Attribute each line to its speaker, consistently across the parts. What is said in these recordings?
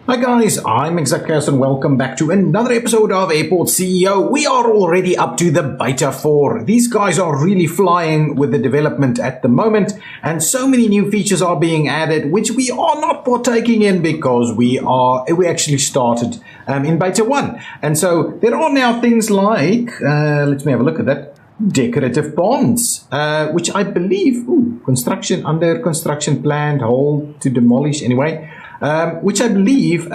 Speaker 1: Hi guys, I'm ExactChaos and welcome back to another episode of Airport CEO. We are already up to the beta 4. These guys are really flying with the development at the moment, and so many new features are being added which we are not partaking in because we actually started in beta 1. And so there are now things like, let me have a look at that, decorative bonds, which I believe, under construction planned, hold to demolish anyway. Which I believe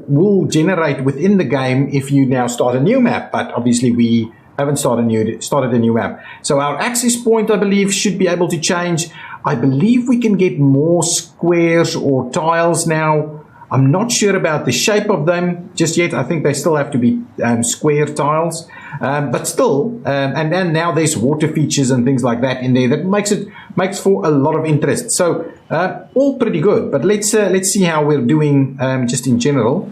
Speaker 1: will generate within the game if you now start a new map, but obviously we haven't started a new map. So our access point, I believe, should be able to change. I believe we can get more squares or tiles now. I'm not sure about the shape of them just yet. I think they still have to be square tiles, but still, and then now there's water features and things like that in there that makes for a lot of interest. So all pretty good, but let's see how we're doing just in general.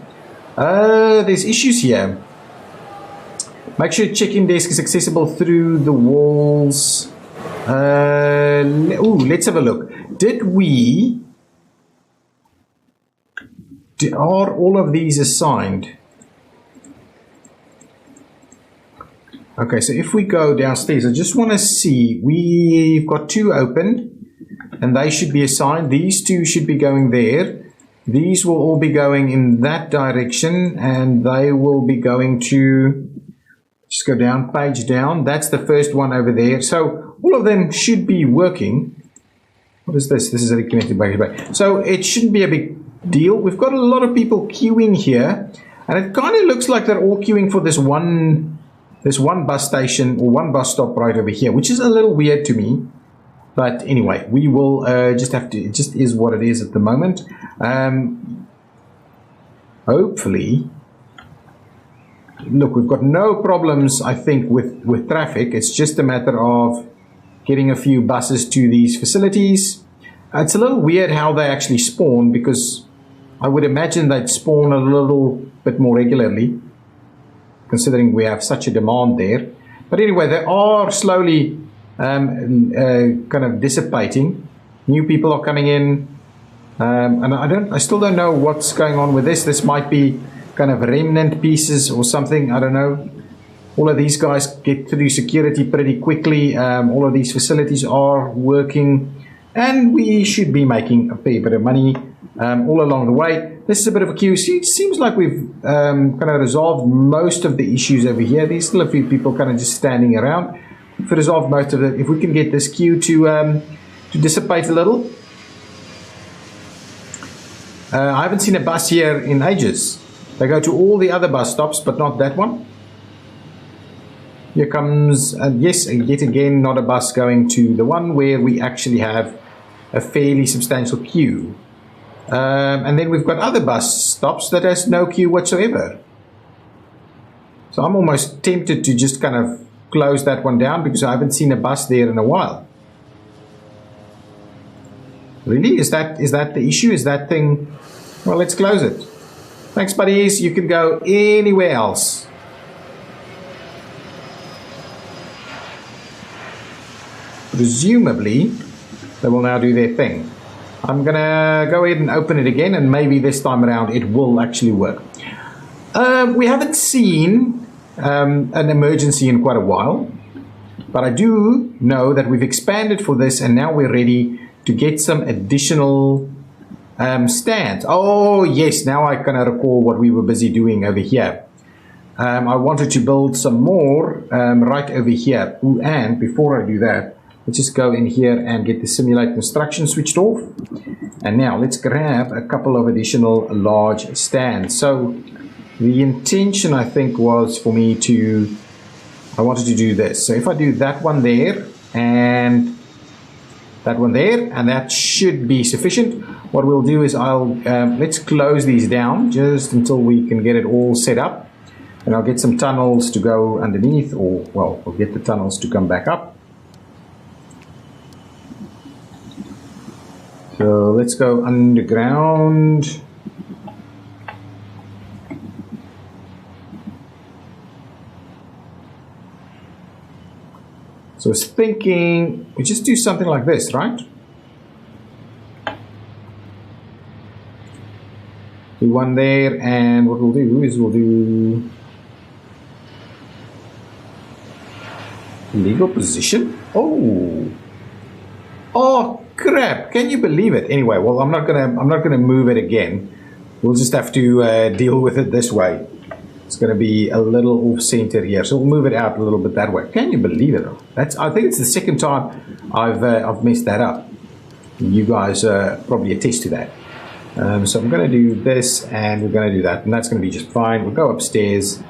Speaker 1: There's issues here. Make sure check-in desk is accessible through the walls. Let's have a look. Are all of these assigned? Okay, so if we go downstairs, I just want to see, we've got 2 open and they should be assigned. These 2 should be going there. These will all be going in that direction and they will be going to, just go down, page down. That's the first one over there. So all of them should be working. What is this? This is a reconnected by. So it shouldn't be a big deal. We've got a lot of people queuing here and it kind of looks like they're all queuing for this one bus station or one bus stop right over here, which is a little weird to me. But anyway, we will just have to, it just is what it is at the moment. Hopefully, look, we've got no problems, I think, with traffic. It's just a matter of getting a few buses to these facilities. It's a little weird how they actually spawn, because I would imagine they'd spawn a little bit more regularly, considering we have such a demand there. But anyway, they are slowly kind of dissipating. New people are coming in, and I still don't know what's going on with this. This might be kind of remnant pieces or something, I don't know. All of these guys get through security pretty quickly. All of these facilities are working, and we should be making a fair bit of money all along the way. This is a bit of a queue. See, it seems like we've kind of resolved most of the issues over here. There's still a few people kind of just standing around. We've resolved most of it. If we can get this queue to dissipate a little. I haven't seen a bus here in ages. They go to all the other bus stops, but not that one. Here comes, yes, yet again, not a bus going to the one where we actually have a fairly substantial queue. And then we've got other bus stops that has no queue whatsoever. So I'm almost tempted to just kind of close that one down because I haven't seen a bus there in a while. Really? Is that the issue? Is that thing? Well, let's close it. Thanks, buddies. You can go anywhere else. Presumably, they will now do their thing. I'm going to go ahead and open it again, and maybe this time around it will actually work. We haven't seen an emergency in quite a while, but I do know that we've expanded for this, and now we're ready to get some additional stands. Oh, yes, now I kind of recall what we were busy doing over here. I wanted to build some more right over here. Ooh, and before I do that, let's just go in here and get the simulate construction switched off. And now let's grab a couple of additional large stands. So the intention, I think, was for me I wanted to do this. So if I do that one there and that one there, and that should be sufficient. What we'll do is let's close these down just until we can get it all set up. And I'll get some tunnels to go underneath, or, well, we'll get the tunnels to come back up. So let's go underground. So I was thinking we just do something like this, right? Do one there, and what we'll do is we'll do legal position. Oh crap, can you believe it? Anyway, well, I'm not gonna move it again. We'll just have to deal with it this way. It's going to be a little off center here, so we'll move it out a little bit that way. Can you believe it? I think it's the second time I've messed that up. You guys probably attest to that. So I'm going to do this, and we're going to do that, and that's going to be just fine. We'll go upstairs,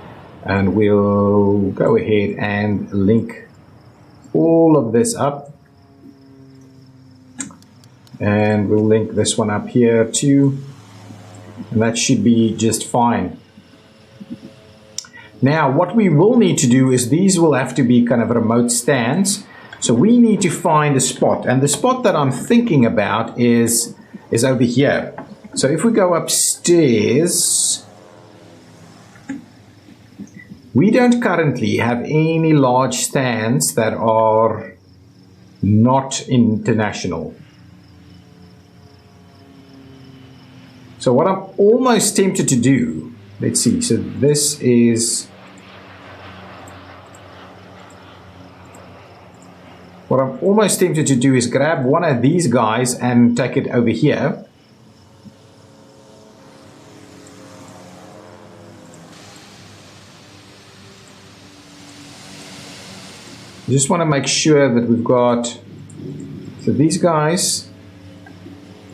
Speaker 1: and we'll go ahead and link all of this up, and we'll link this one up here too, and that should be just fine. Now, what we will need to do is these will have to be kind of remote stands. So we need to find a spot. And the spot that I'm thinking about is over here. So if we go upstairs, we don't currently have any large stands that are not international. So what I'm almost tempted to do, let's see, so this is, what I'm almost tempted to do is grab one of these guys and take it over here. I just want to make sure that we've got, so these guys,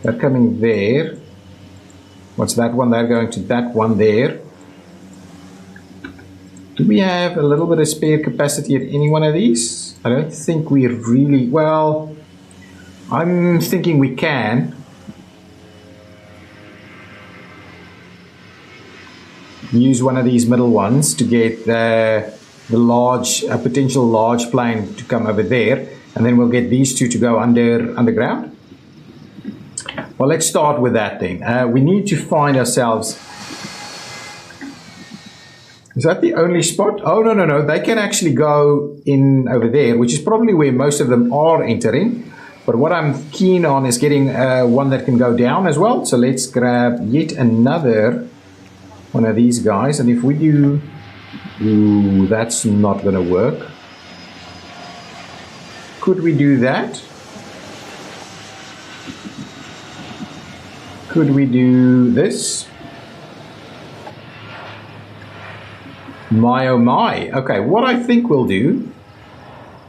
Speaker 1: they're coming there. What's that one? They're going to that one there. Do we have a little bit of spare capacity at any one of these? I don't think we really, well, I'm thinking we can. Use one of these middle ones to get the large, potential large plane to come over there, and then we'll get these two to go underground. Well, let's start with that then. We need to find ourselves. Is that the only spot? Oh, no. They can actually go in over there, which is probably where most of them are entering. But what I'm keen on is getting one that can go down as well. So let's grab yet another one of these guys. And if we do, ooh, that's not going to work. Could we do that? Could we do this? My oh my. Okay, what I think we'll do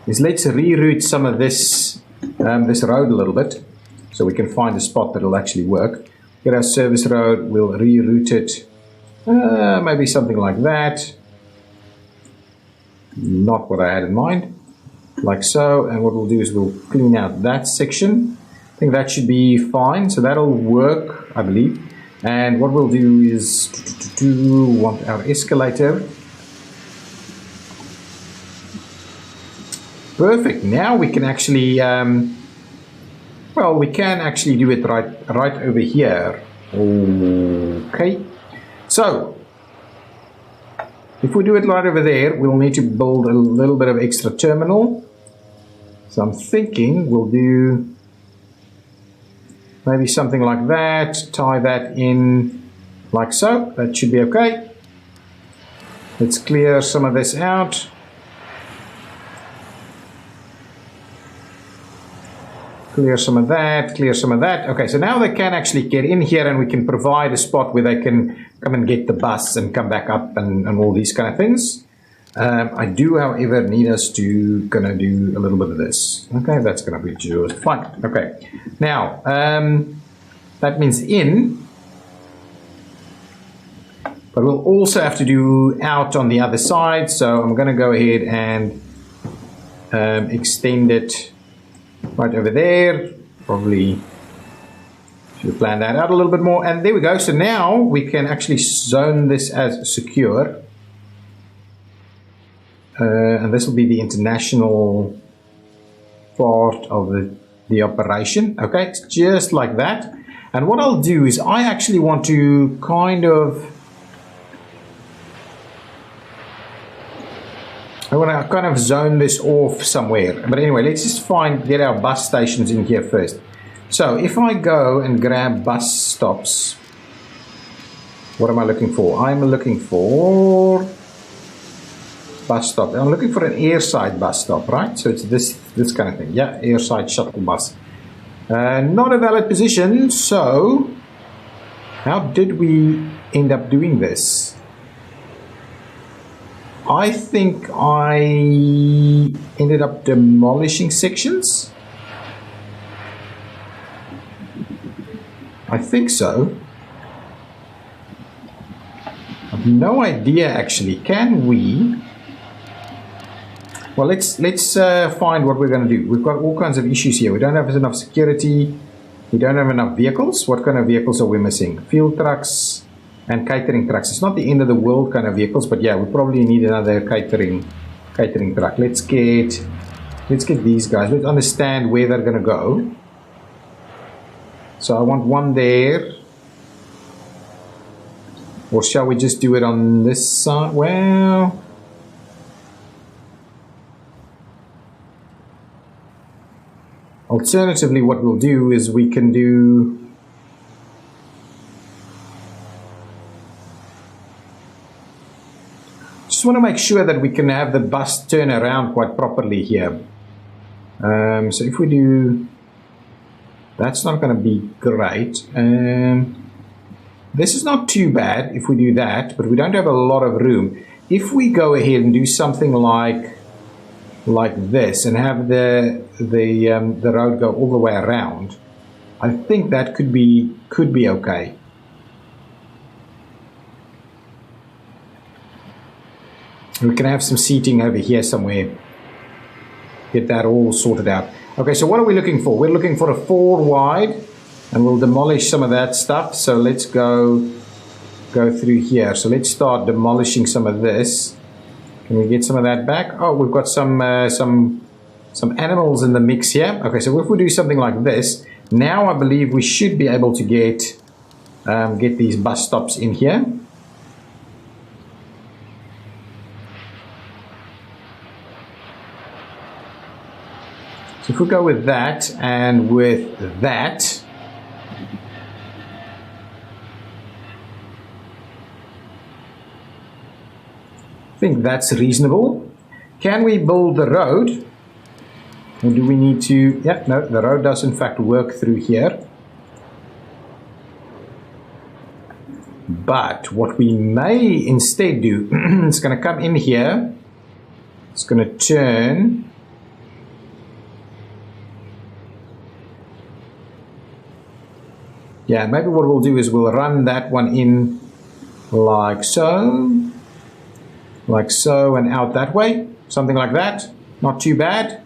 Speaker 1: is let's reroute some of this this road a little bit so we can find a spot that'll actually work. Get our service road, we'll reroute it. Maybe something like that. Not what I had in mind. Like so, and what we'll do is we'll clean out that section. I think that should be fine, so that'll work, I believe. And what we'll do is want our escalator. Perfect. Now we can actually, well, we can actually do it right over here. Okay. So if we do it right over there, we'll need to build a little bit of extra terminal. So I'm thinking we'll do maybe something like that, tie that in like so. That should be okay. Let's clear some of this out. Clear some of that, clear some of that. Okay, so now they can actually get in here and we can provide a spot where they can come and get the bus and come back up and all these kind of things. I do, however, need us to gonna do a little bit of this. Okay, that's gonna be just fine. Okay, now that means in, but we'll also have to do out on the other side. So I'm gonna go ahead and extend it right over there. Probably should plan that out a little bit more. And there we go. So now we can actually zone this as secure. And this will be the international part of the operation. Okay, it's just like that. And what I'll do is I actually want to kind of, I want to kind of zone this off somewhere. But anyway, let's just get our bus stations in here first. So if I go and grab bus stops, What am I looking for? I'm looking for bus stop. I'm looking for an airside bus stop, right? So it's this kind of thing. Yeah, airside shuttle bus. Not a valid position, so how did we end up doing this? I think I ended up demolishing sections. I think so. I have no idea actually. Can we? Well, let's find what we're going to do. We've got all kinds of issues here. We don't have enough security. We don't have enough vehicles. What kind of vehicles are we missing? Field trucks and catering trucks. It's not the end of the world kind of vehicles, but yeah, we probably need another catering truck. Let's get these guys. Let's understand where they're going to go. So I want one there. Or shall we just do it on this side? Well, alternatively, what we'll do is we can do just want to make sure that we can have the bus turn around quite properly here. So if we do, that's not going to be great. This is not too bad if we do that, but we don't have a lot of room. If we go ahead and do something like this and have the road go all the way around, I think that could be okay. We can have some seating over here somewhere. Get that all sorted out. Okay, so what are we looking for? We're looking for a 4 wide, and we'll demolish some of that stuff. So let's go through here. So let's start demolishing some of this. Can we get some of that back? Oh, we've got some animals in the mix here. Okay, so if we do something like this, now I believe we should be able to get these bus stops in here. So if we go with that and with that, I think that's reasonable. Can we build the road? Or do we need to? Yeah, no, the road does in fact work through here. But what we may instead do, it's going to come in here. It's going to turn. Yeah, maybe what we'll do is we'll run that one in like so, and out that way, something like that. Not too bad.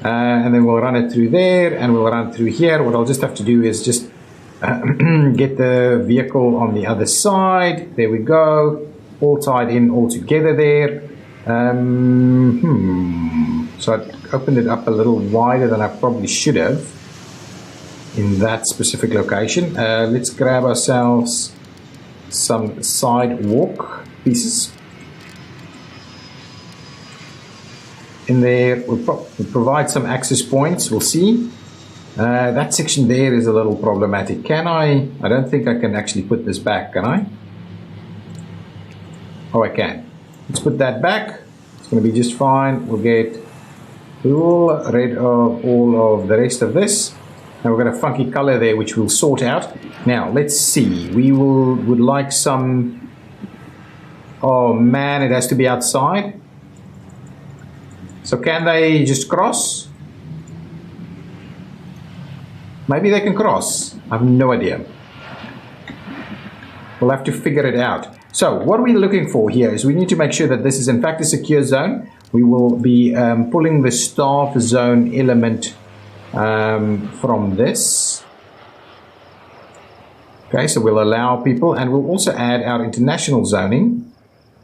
Speaker 1: And then we'll run it through there, and we'll run through here. What I'll just have to do is just get the vehicle on the other side. There we go, all tied in all together there. So I opened it up a little wider than I probably should have in that specific location. Let's grab ourselves some sidewalk pieces. In there, we'll provide some access points. We'll see. That section there is a little problematic. Can I? I don't think I can actually put this back, can I? Oh, I can. Let's put that back. It's going to be just fine. We'll get rid of all of the rest of this. And we've got a funky color there, which we'll sort out. Now, let's see. We would like some... Oh, man, it has to be outside. So can they just cross? Maybe they can cross. I have no idea. We'll have to figure it out. So what we're looking for here is we need to make sure that this is in fact a secure zone. We will be pulling the staff zone element from this. Okay, so we'll allow people, and we'll also add our international zoning.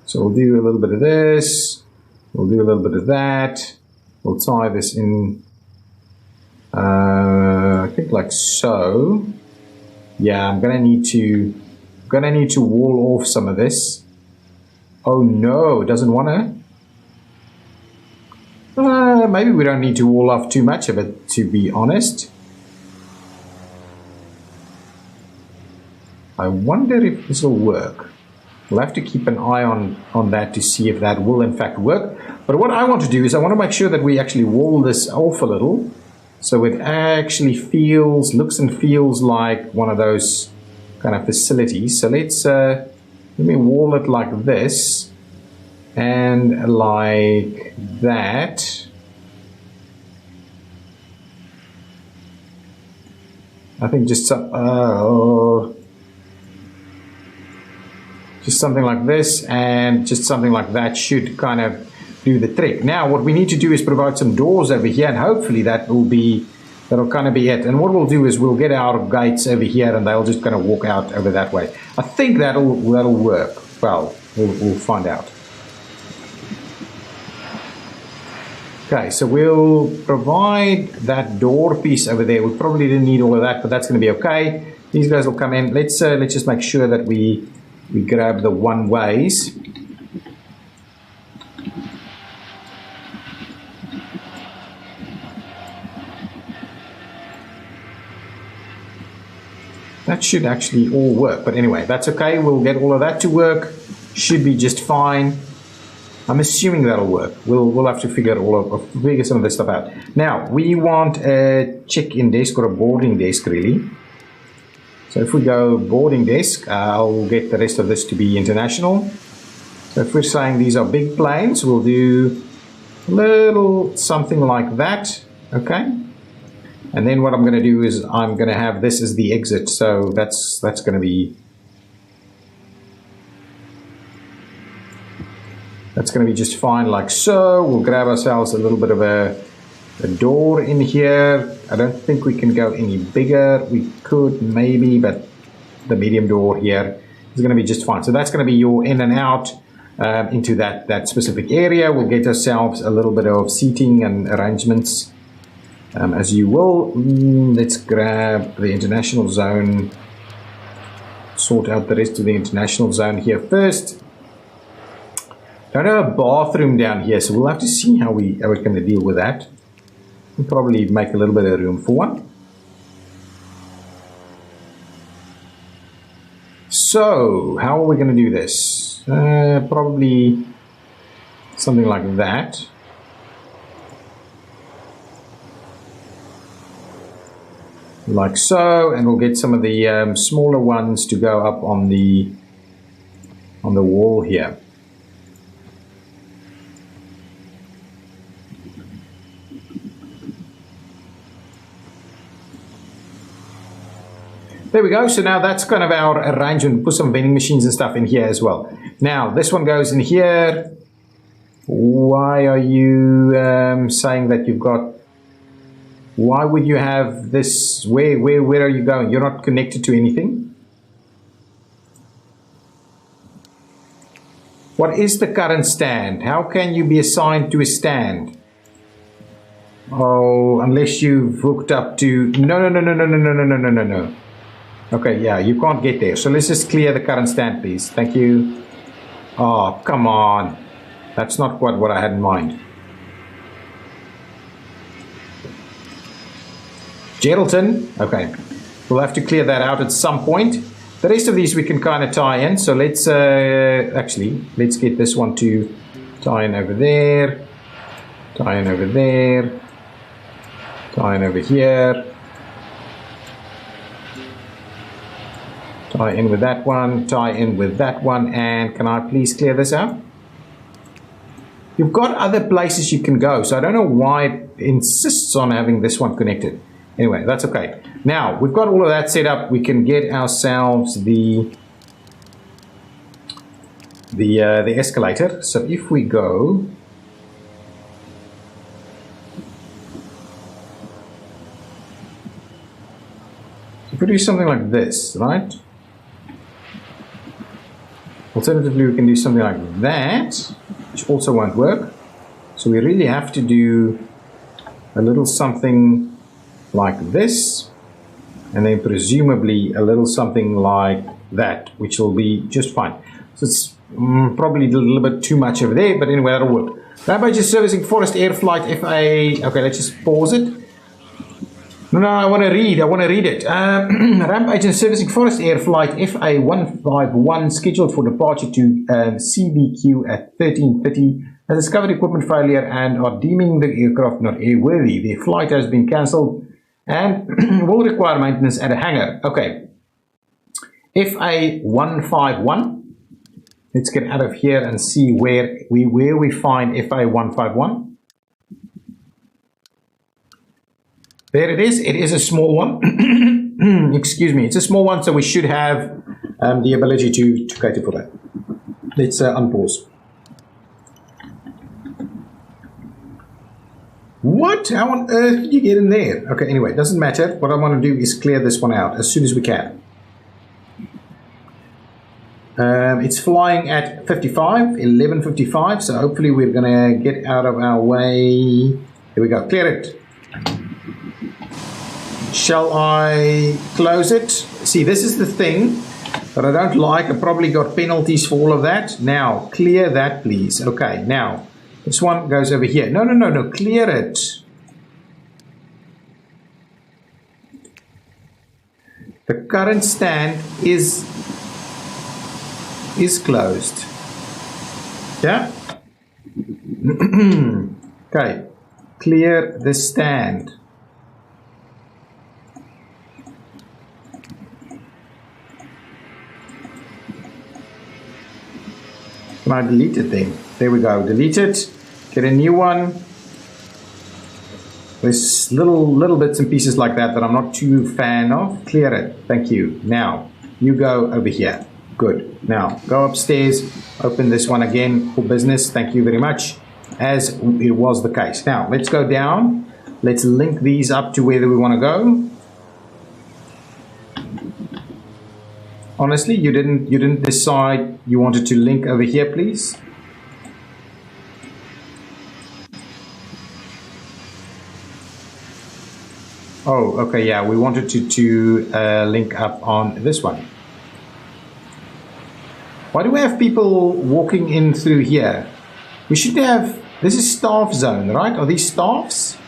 Speaker 1: So we'll do a little bit of this. We'll do a little bit of that. We'll tie this in, I think like so. Yeah, I'm gonna need to wall off some of this. Oh no, it doesn't wanna. Maybe we don't need to wall off too much of it, to be honest. I wonder if this will work. We'll have to keep an eye on that to see if that will in fact work. But what I want to do is I want to make sure that we actually wall this off a little, so it actually looks and feels like one of those kind of facilities. So let me wall it like this and like that. I think just something like this and just something like that should kind of do the trick. Now what we need to do is provide some doors over here, and hopefully that'll kind of be it. And what we'll do is we'll get our gates over here and they'll just kind of walk out over that way. I think that'll work. Well, we'll find out. Okay, so we'll provide that door piece over there. We probably didn't need all of that, but that's going to be okay. These guys will come in. Let's just make sure that we grab the one ways. That should actually all work, but anyway, that's okay. We'll get all of that to work. Should be just fine. I'm assuming that'll work. We'll have to figure some of this stuff out. Now we want a check-in desk or a boarding desk, really. So if we go boarding desk, I'll get the rest of this to be international. So if we're saying these are big planes, we'll do a little something like that. Okay. And then what I'm going to do is I'm going to have this as the exit. So that's going to be just fine like so. We'll grab ourselves a little bit of a door in here. I don't think we can go any bigger. We could maybe, but the medium door here is going to be just fine. So that's going to be your in and out into that specific area. We'll get ourselves a little bit of seating and arrangements. As you will. Let's grab the international zone, sort out the rest of the international zone here first. Don't have a bathroom down here, so we'll have to see how we're going to deal with that. We'll probably make a little bit of room for one. So, how are we going to do this? Probably something like that. Like so, and we'll get some of the smaller ones to go up on the wall here. There we go. So now that's kind of our arrangement. Put some vending machines and stuff in here as well. Now this one goes in here. Why are you saying that you've got? Why would you have this? Where are you going? You're not connected to anything. What is the current stand? How can you be assigned to a stand? Oh, unless you've hooked up to... No. Okay, yeah, you can't get there. So let's just clear the current stand, please. Thank you. Oh, come on. That's not quite what I had in mind. Geraldton, okay, we'll have to clear that out at some point. The rest of these we can kind of tie in, so let's let's get this one to tie in over there, tie in over there, tie in over here, tie in with that one, tie in with that one, and can I please clear this out? You've got other places you can go, so I don't know why it insists on having this one connected. Anyway, that's okay. Now, we've got all of that set up. We can get ourselves the escalator. So if we go... If we do something like this, right? Alternatively, we can do something like that, which also won't work. So we really have to do a little something like this, and then presumably a little something like that, which will be just fine. So it's probably a little bit too much over there, but anyway, that'll work. Rampage is servicing Forest Air Flight FA. Okay, let's just pause it. No, I want to read it. Ramp agent servicing Forest Air Flight FA151 scheduled for departure to CVQ at 13:30 has discovered equipment failure and are deeming the aircraft not airworthy. Their flight has been cancelled and will require maintenance at a hangar. Okay. FA151. Let's get out of here and see where we find FA151. There it is. It is a small one. Excuse me. It's a small one, so we should have the ability to cater for that. Let's unpause. What? How on earth did you get in there? Okay, anyway, it doesn't matter. What I want to do is clear this one out as soon as we can. It's flying at 11:55, so hopefully we're going to get out of our way. Here we go. Clear it. Shall I close it? See, this is the thing that I don't like. I probably got penalties for all of that. Now, clear that, please. Okay, now, this one goes over here. No, clear it. The current stand is closed. Yeah? Okay, clear the stand. Can I delete it then? There we go. Delete it. Get a new one. There's little bits and pieces like that I'm not too fan of. Clear it. Thank you. Now, you go over here. Good. Now, go upstairs. Open this one again for business. Thank you very much. As it was the case. Now, let's go down. Let's link these up to where we want to go. Honestly, you didn't decide you wanted to link over here, please. Oh, okay, yeah, we wanted to link up on this one. Why do we have people walking in through here? We should have, this is staff zone, right? Are these staffs?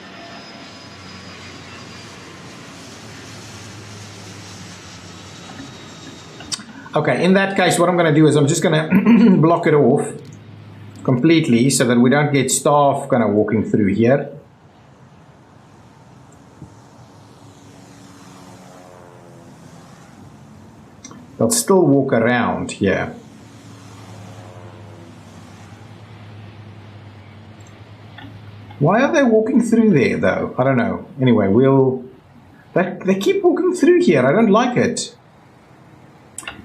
Speaker 1: Okay, in that case, what I'm going to do is I'm just going to block it off completely so that we don't get staff kind of walking through here. They'll still walk around here. Why are they walking through there, though? I don't know. Anyway, they keep walking through here. I don't like it.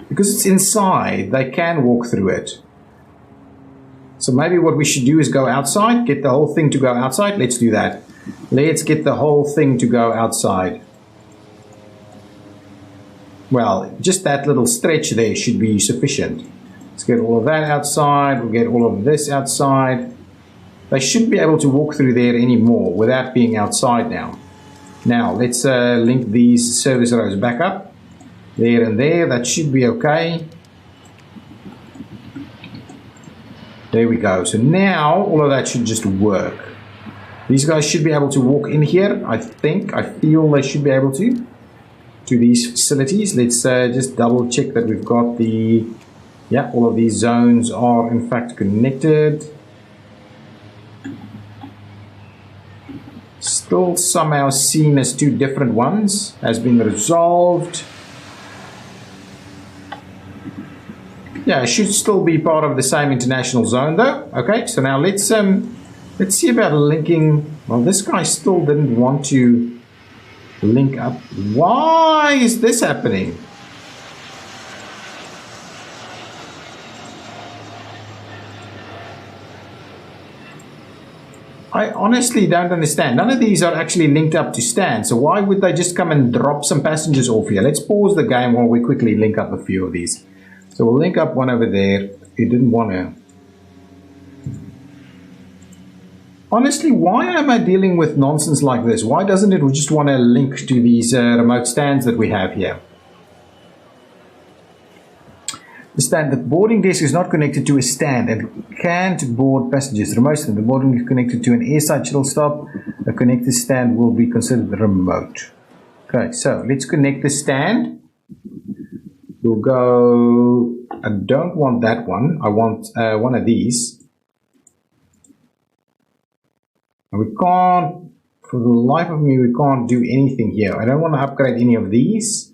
Speaker 1: Because it's inside, they can walk through it. So maybe what we should do is go outside, get the whole thing to go outside. Let's do that. Let's get the whole thing to go outside. Well, just that little stretch there should be sufficient. Let's get all of that outside. We'll get all of this outside. They shouldn't be able to walk through there anymore without being outside now. Now, let's link these service rows back up. There and there, that should be okay. There we go. So now all of that should just work. These guys should be able to walk in here. I feel they should be able to these facilities. Let's just double check that we've got the, yeah, all of these zones are in fact connected. Still somehow seen as two different ones. Has been resolved. Yeah, it should still be part of the same international zone though. Okay, so now let's see about linking. Well, this guy still didn't want to link up. Why is this happening? I honestly don't understand. None of these are actually linked up to stand, so why would they just come and drop some passengers off here? Let's pause the game while we quickly link up a few of these. So we'll link up one over there. It didn't want to. Honestly, why am I dealing with nonsense like this? Why doesn't it just want to link to these remote stands that we have here? The stand, the boarding desk is not connected to a stand and can't board passengers. The remote stand, the boarding is connected to an airside shuttle stop. A connected stand will be considered remote. Okay, so let's connect the stand. We'll go, I don't want that one. I want one of these. And we can't, for the life of me, we can't do anything here. I don't want to upgrade any of these.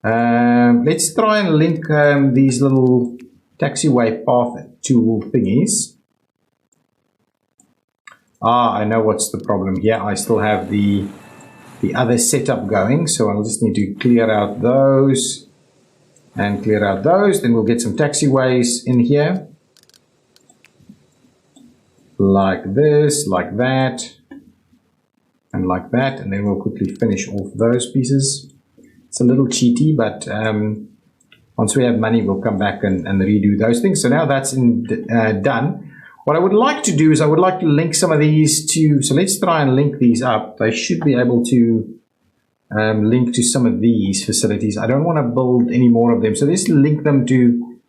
Speaker 1: Let's try and link these little taxiway path tool thingies. I know what's the problem here. I still have the other setup going, so I'll just need to clear out those and clear out those. Then we'll get some taxiways in here. Like this, like that, and like that. And then we'll quickly finish off those pieces. It's a little cheaty, but once we have money, we'll come back and redo those things. So now that's done. What I would like to do is I would like to link some of these to, so let's try and link these up. They should be able to link to some of these facilities. I don't want to build any more of them. So let's link them to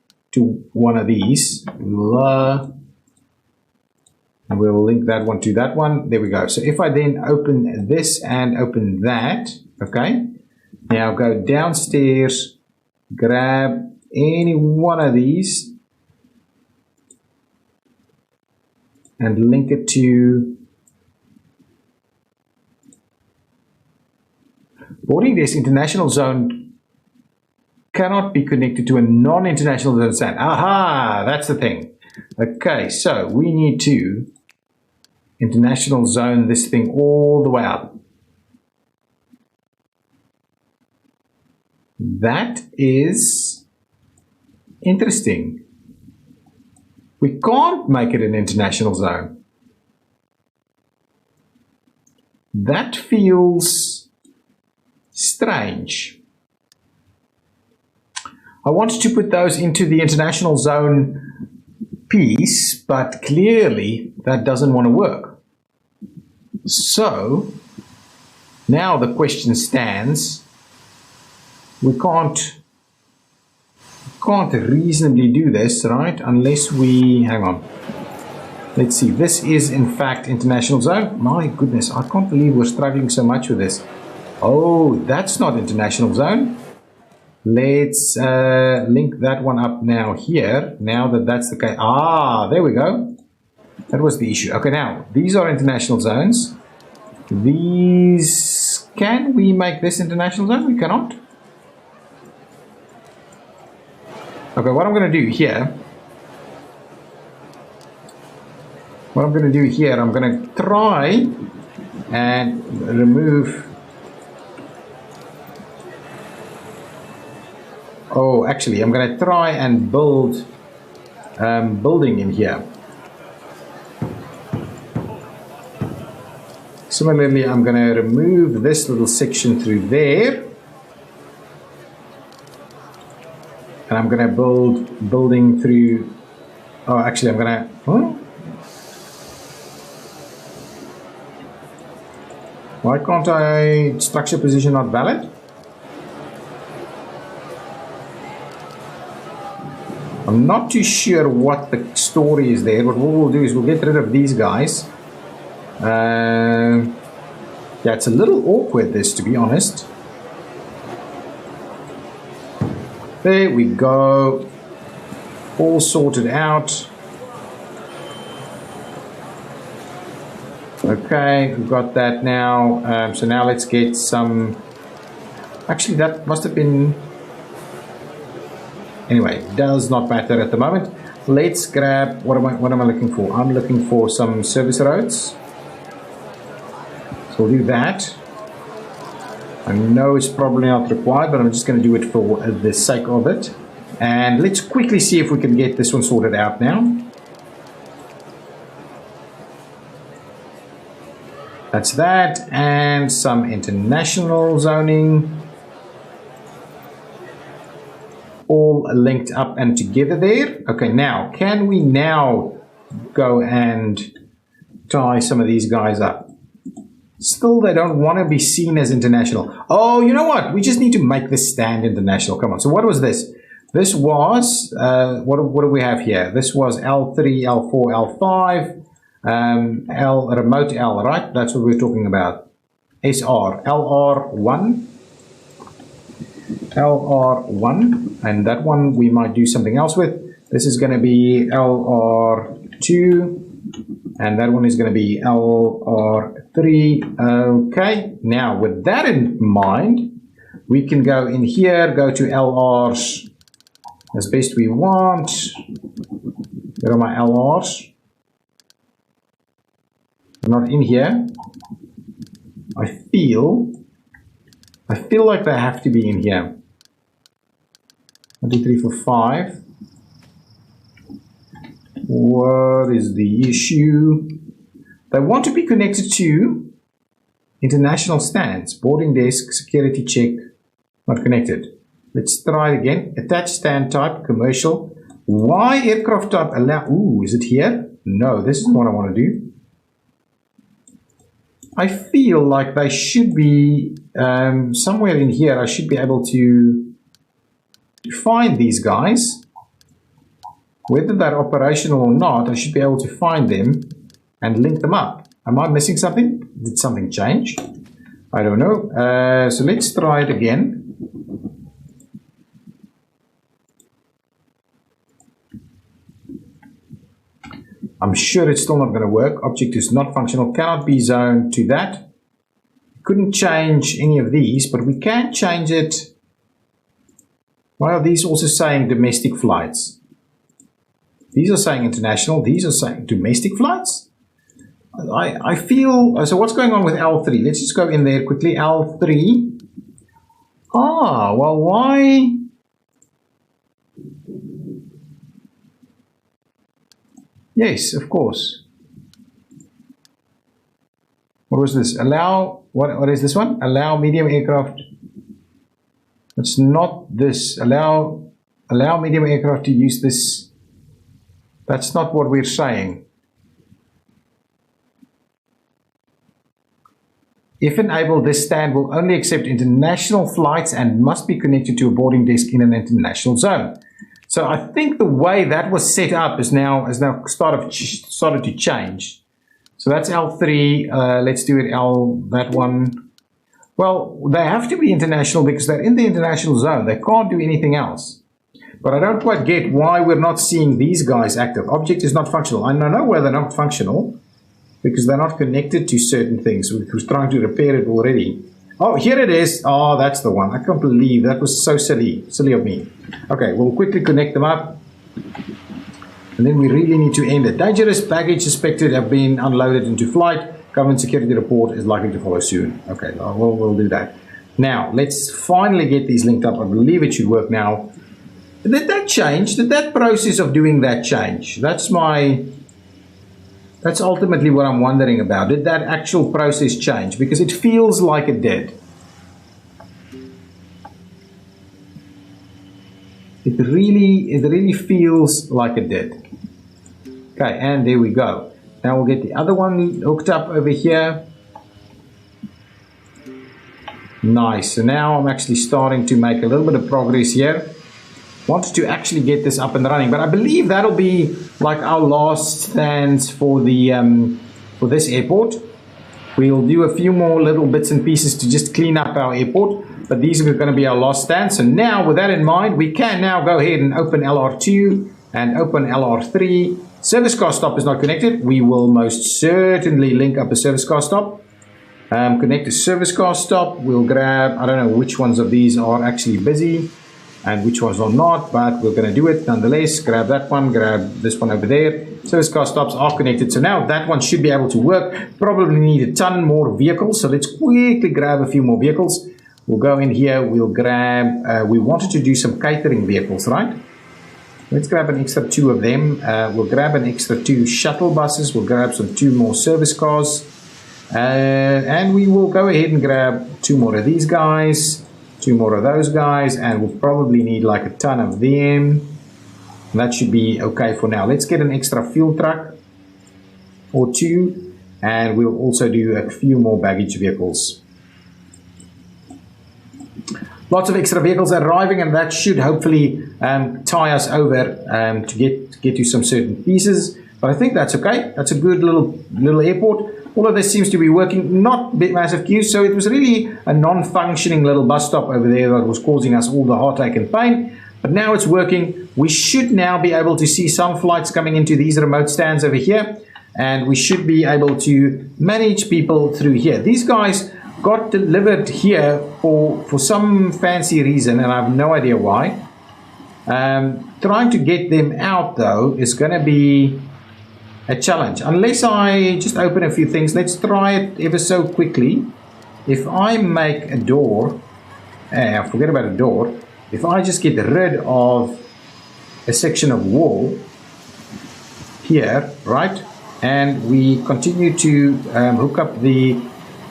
Speaker 1: one of these. And we'll link that one to that one. There we go. So if I then open this and open that, okay. Now go downstairs, grab any one of these and link it to boarding desk. International zone cannot be connected to a non-international zone stand. Aha, that's the thing. Okay, so we need to international zone this thing all the way up. That is interesting. We can't make it an international zone. That feels strange. I wanted to put those into the international zone piece, but clearly that doesn't want to work. So now the question stands, we can't reasonably do this, right? Unless we, hang on. Let's see, this is in fact international zone. My goodness, I can't believe we're struggling so much with this. Oh, that's not international zone. Let's link that one up now here. Now that that's the case. Ah, there we go. That was the issue. Okay, now, these are international zones. These, can we make this international zone? We cannot. Okay, what I'm going to do here, I'm going to try and remove, oh, actually, I'm going to try and build building in here. Similarly, I'm going to remove this little section through there. And I'm going to build building through, oh, actually, I'm going to, why can't I, structure position not valid? I'm not too sure what the story is there, but what we'll do is we'll get rid of these guys. Yeah, it's a little awkward, this, to be honest. There we go. All sorted out. Okay, we've got that now. So now let's get some. Actually, that must have been. Anyway, does not matter at the moment. Let's grab. What am I looking for? I'm looking for some service roads. So we'll do that. I know it's probably not required, but I'm just going to do it for the sake of it. And let's quickly see if we can get this one sorted out now. That's that, and some international zoning. All linked up and together there. Okay, now, can we now go and tie some of these guys up? Still, they don't want to be seen as international. Oh, you know what? We just need to make this stand international. Come on. So what was this? This was, what do we have here? This was L3, L4, L5, L, remote L, right? That's what we're talking about. SR, LR1, LR1, and that one we might do something else with. This is going to be LR2, and that one is going to be LR3. Okay, now with that in mind, we can go in here, go to LRs as best we want. Where are my LRs? They're not in here. I feel like they have to be in here. 1, 2, 3, 4, 5. What is the issue? They want to be connected to international stands, boarding desk, security check, not connected. Let's try it again. Attach stand type, commercial. Why aircraft type allow? Ooh, is it here? No, this isn't what I want to do. I feel like they should be somewhere in here. I should be able to find these guys. Whether they're operational or not, I should be able to find them and link them up. Am I missing something? Did something change? I don't know. So let's try it again. I'm sure it's still not going to work. Object is not functional, cannot be zoned to that. Couldn't change any of these, but we can change it. Why are these also saying domestic flights? These are saying international, these are saying domestic flights. I feel, so what's going on with L3? Let's just go in there quickly. L3. Ah, well, why? Yes, of course. What was this? Allow, what is this one? Allow medium aircraft. It's not this. Allow medium aircraft to use this. That's not what we're saying. If enabled, this stand will only accept international flights and must be connected to a boarding desk in an international zone. So I think the way that was set up is now started to change. So that's L3. Let's do it that one. Well, they have to be international because they're in the international zone. They can't do anything else. But I don't quite get why we're not seeing these guys active. Object is not functional. I know where they're not functional because they're not connected to certain things. We were trying to repair it already. Oh, here it is. Oh, that's the one. I can't believe that was so silly of me. Okay, we'll quickly connect them up. And then we really need to end it. Dangerous baggage suspected have been unloaded into flight. Government security report is likely to follow soon. Okay, we'll do that. Now, let's finally get these linked up. I believe it should work now. Did that change? Did that process of doing that change? That's ultimately what I'm wondering about. Did that actual process change? Because it feels like it did. It really feels like it did. Okay, and there we go. Now we'll get the other one hooked up over here. Nice. So now I'm actually starting to make a little bit of progress here. Wanted to actually get this up and running, but I believe that'll be like our last stands for the for this airport. We'll do a few more little bits and pieces to just clean up our airport, but these are going to be our last stands. So now with that in mind, we can now go ahead and open LR2 and open LR3. Service car stop is not connected. We will most certainly link up a service car stop. Connect a service car stop. We'll grab, I don't know which ones of these are actually busy and which ones are not, but we're going to do it nonetheless. Grab that one, grab this one over there. Service car stops are connected, so now that one should be able to work. Probably need a ton more vehicles, so let's quickly grab a few more vehicles. We'll go in here, we'll grab, we wanted to do some catering vehicles, right? Let's grab an extra 2 of them. We'll grab an extra 2 shuttle buses. We'll grab some 2 more service cars. And we will go ahead and grab 2 more of these guys. 2 more of those guys, and we'll probably need like a ton of them. That should be okay for now. Let's get an extra fuel truck or 2, and we'll also do a few more baggage vehicles. Lots of extra vehicles arriving, and that should hopefully tie us over to get to some certain pieces. But I think that's okay. That's a good little airport. All of this seems to be working, not big massive queues, so it was really a non-functioning little bus stop over there that was causing us all the heartache and pain. But now it's working. We should now be able to see some flights coming into these remote stands over here, and we should be able to manage people through here. These guys got delivered here for some fancy reason, and I have no idea why. Trying to get them out, though, is going to be a challenge. Unless I just open a few things. Let's try it ever so quickly. If I make a door, forget about a door. If I just get rid of a section of wall here, right, and we continue to hook up the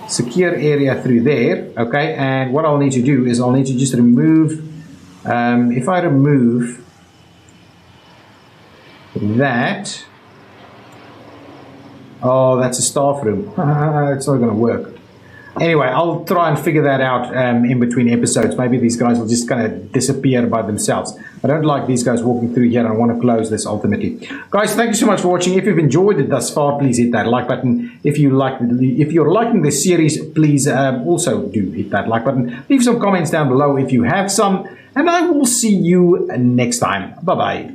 Speaker 1: secure area through there, okay, and what I'll need to do is I'll need to just remove, if I remove that, oh, that's a staff room. It's not going to work. Anyway, I'll try and figure that out in between episodes. Maybe these guys will just kind of disappear by themselves. I don't like these guys walking through here, and I want to close this ultimately. Guys, thank you so much for watching. If you've enjoyed it thus far, please hit that like button. If you're liking this series, please also do hit that like button. Leave some comments down below if you have some, and I will see you next time. Bye-bye.